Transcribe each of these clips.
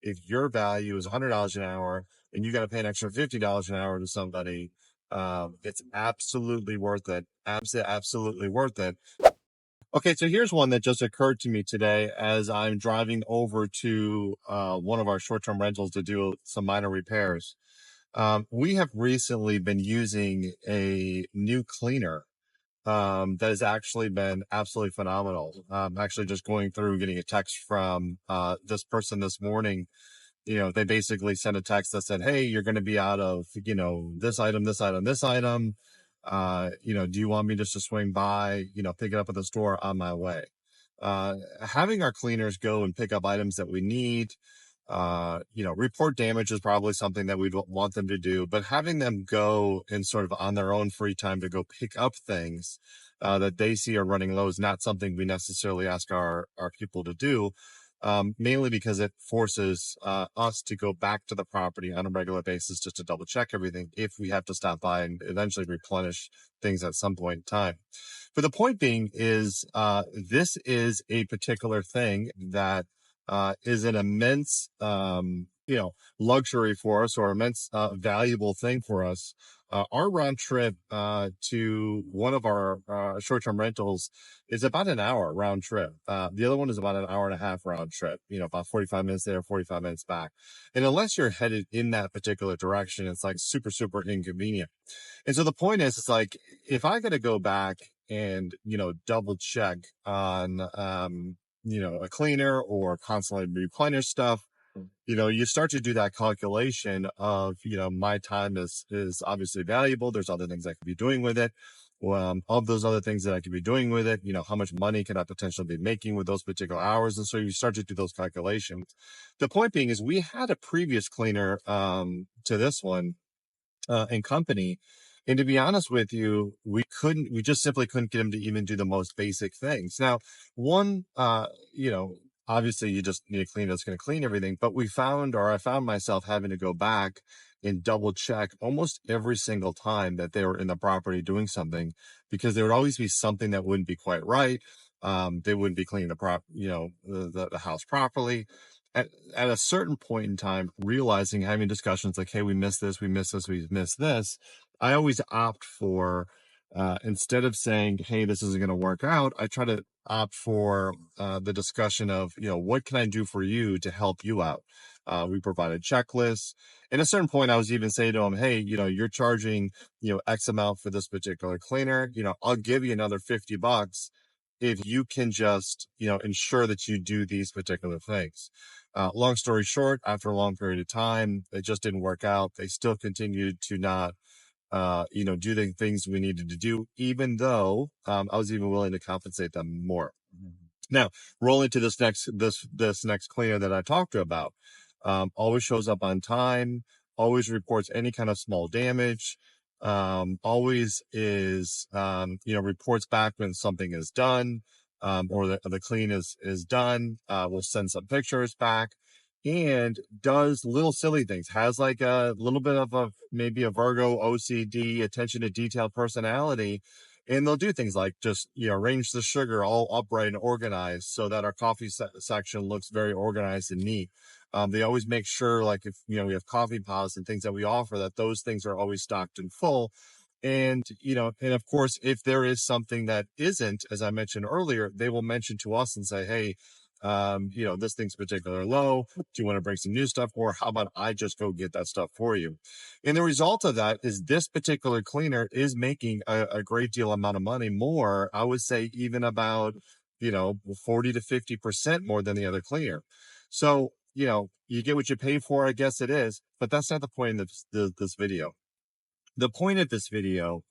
if your value is $100 an hour and you got to pay an extra $50 an hour to somebody, it's absolutely worth it. Absolutely worth it. Okay, so here's one that just occurred to me today as I'm driving over to one of our short-term rentals to do some minor repairs. We have recently been using a new cleaner that has actually been absolutely phenomenal. Actually just going through getting a text from this person this morning. They basically sent a text that said, "Hey, you're going to be out of, this item, this item, this item. Do you want me just to swing by, pick it up at the store on my way?" Having our cleaners go and pick up items that we need, report damage is probably something that we'd want them to do, but having them go and sort of on their own free time to go pick up things that they see are running low is not something we necessarily ask our people to do. Mainly because it forces us to go back to the property on a regular basis just to double check everything if we have to stop by and eventually replenish things at some point in time. But the point being is this is a particular thing that is an immense luxury for us, or immense valuable thing for us. Our round trip to one of our short-term rentals is about an hour round trip. The other one is about an hour and a half round trip, about 45 minutes there, 45 minutes back. And unless you're headed in that particular direction, it's like super, super inconvenient. And so the point is, it's like, if I got to go back and, double check on, a cleaner or constantly replenish stuff, you start to do that calculation of, my time is obviously valuable. There's other things I could be doing with it. Of those other things that I could be doing with it, how much money can I potentially be making with those particular hours? And so you start to do those calculations. The point being is we had a previous cleaner, to this one, and company. And to be honest with you, we just simply couldn't get him to even do the most basic things. Now, one, obviously you just need a cleaner that's going to clean everything, but I found myself having to go back and double check almost every single time that they were in the property doing something, because there would always be something that wouldn't be quite right. They wouldn't be cleaning the house properly. At a certain point in time, realizing, having discussions like, "Hey, we missed this, we missed this, we missed this," I always opt for, instead of saying, "Hey, this isn't going to work out," I try to opt for the discussion of, what can I do for you to help you out? We provided checklists. At a certain point, I was even saying to him, "Hey, you're charging, X amount for this particular cleaner. I'll give you another $50 if you can just, ensure that you do these particular things." Long story short, after a long period of time, it just didn't work out. They still continued to not, do the things we needed to do, even though I was even willing to compensate them more. Now, rolling to this next cleaner that I talked to about, always shows up on time, always reports any kind of small damage, always is, reports back when something is done, or the clean is done. We'll send some pictures back, and does little silly things, has like a little bit of maybe a Virgo OCD, attention to detail personality. And they'll do things like just, arrange the sugar all upright and organized so that our coffee section looks very organized and neat. They always make sure, like, if, we have coffee pods and things that we offer, that those things are always stocked and full. And, and of course, if there is something that isn't, as I mentioned earlier, they will mention to us and say, "Hey, this thing's particularly low. Do you want to bring some new stuff? Or how about I just go get that stuff for you?" And the result of that is this particular cleaner is making a great deal amount of money more. I would say even about, 40 to 50% more than the other cleaner. So, you get what you pay for, I guess it is, but that's not the point of this video. The point of this video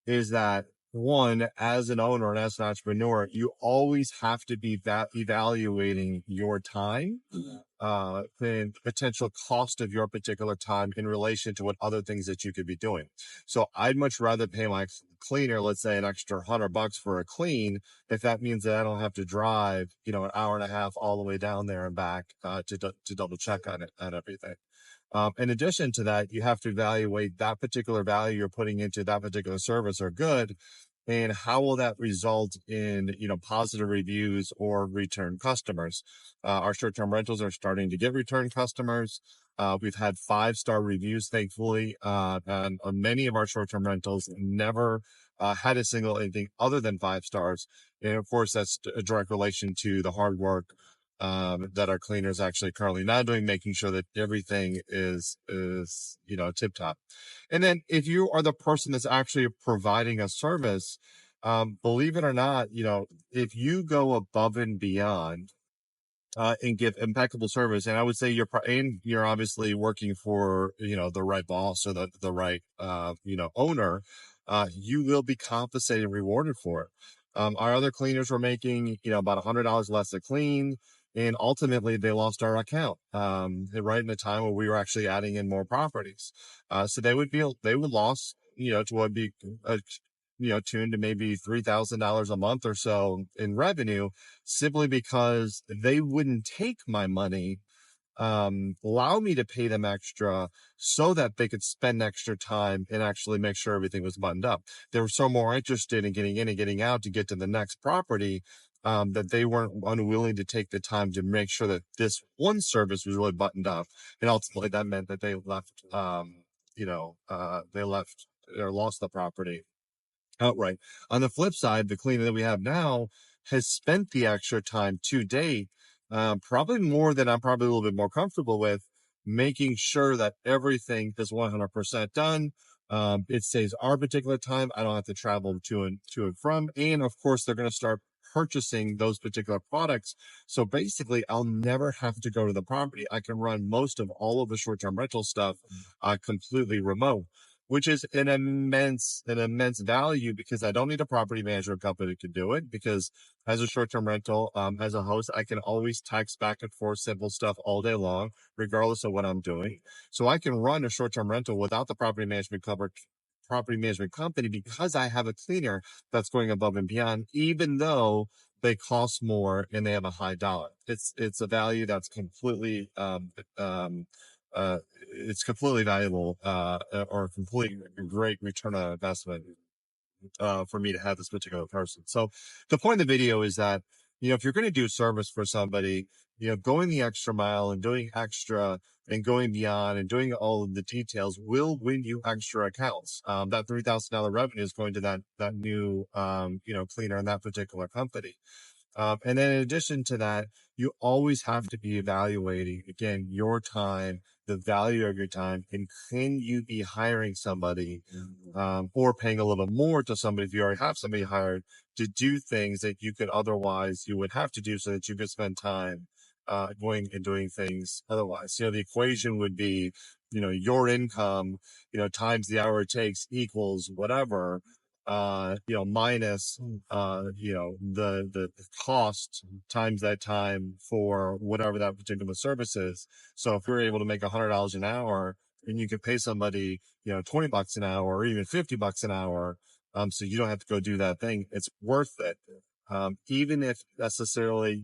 is that, one, as an owner and as an entrepreneur, you always have to be evaluating your time, the potential cost of your particular time in relation to what other things that you could be doing. So I'd much rather pay my cleaner, let's say, an extra $100 for a clean, if that means that I don't have to drive, an hour and a half all the way down there and back, to double check on everything. In addition to that, you have to evaluate that particular value you're putting into that particular service or good And how will that result in, positive reviews or return customers? Our short-term rentals are starting to get return customers. We've had 5-star reviews, thankfully, and on many of our short-term rentals never had a single anything other than 5 stars. And of course, that's a direct relation to the hard work that our cleaners actually currently now doing, making sure that everything is tip top. And then if you are the person that's actually providing a service, believe it or not, if you go above and beyond and give impeccable service. And I would say you're obviously working for, the right boss or the right, owner. You will be compensated and rewarded for it. Our other cleaners were making, about $100 less to clean. And ultimately they lost our account, right in the time where we were actually adding in more properties. So they would lost, to what would be, tuned to maybe $3,000 a month or so in revenue, simply because they wouldn't take my money, allow me to pay them extra so that they could spend extra time and actually make sure everything was buttoned up. They were so more interested in getting in and getting out to get to the next property, that they weren't unwilling to take the time to make sure that this one service was really buttoned up. And ultimately that meant that they left, they left or lost the property outright. On the flip side, the cleaner that we have now has spent the extra time to date, probably more than I'm probably a little bit more comfortable with, making sure that everything is 100% done. It saves our particular time. I don't have to travel to and from. And of course, they're going to start purchasing those particular products. So basically, I'll never have to go to the property. I can run most of all of the short-term rental stuff, completely remote, which is an immense value, because I don't need a property management company to do it, because as a short-term rental, as a host, I can always text back and forth simple stuff all day long, regardless of what I'm doing. So I can run a short-term rental without the property management company, because I have a cleaner that's going above and beyond, even though they cost more and they have a high dollar. It's a value that's completely, uh, it's completely valuable, or a complete great return on investment, for me to have this particular person. So the point of the video is that, if you're going to do service for somebody, going the extra mile and doing extra and going beyond and doing all of the details will win you extra accounts. That $3,000 revenue is going to that new, cleaner in that particular company. And then in addition to that, you always have to be evaluating, again, your time, the value of your time, and can you be hiring somebody, or paying a little bit more to somebody if you already have somebody hired to do things that you would have to do so that you could spend time, going and doing things otherwise. The equation would be, your income, times the hour it takes equals whatever, minus, the cost times that time for whatever that particular service is. So if you're able to make $100 an hour and you can pay somebody, $20 an hour or even $50 an hour, so you don't have to go do that thing, it's worth it. Even if necessarily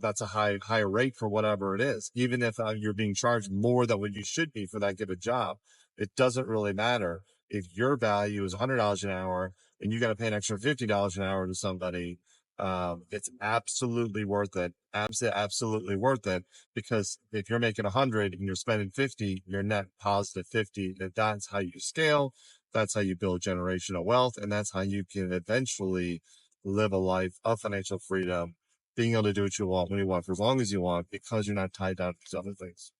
that's a higher rate for whatever it is, even if you're being charged more than what you should be for that given job, it doesn't really matter. If your value is $100 an hour and you got to pay an extra $50 an hour to somebody, it's absolutely worth it. Absolutely worth it. Because if you're making 100 and you're spending 50, you're net positive 50. That's how you scale. That's how you build generational wealth. And that's how you can eventually live a life of financial freedom, being able to do what you want when you want for as long as you want, because you're not tied down to other things.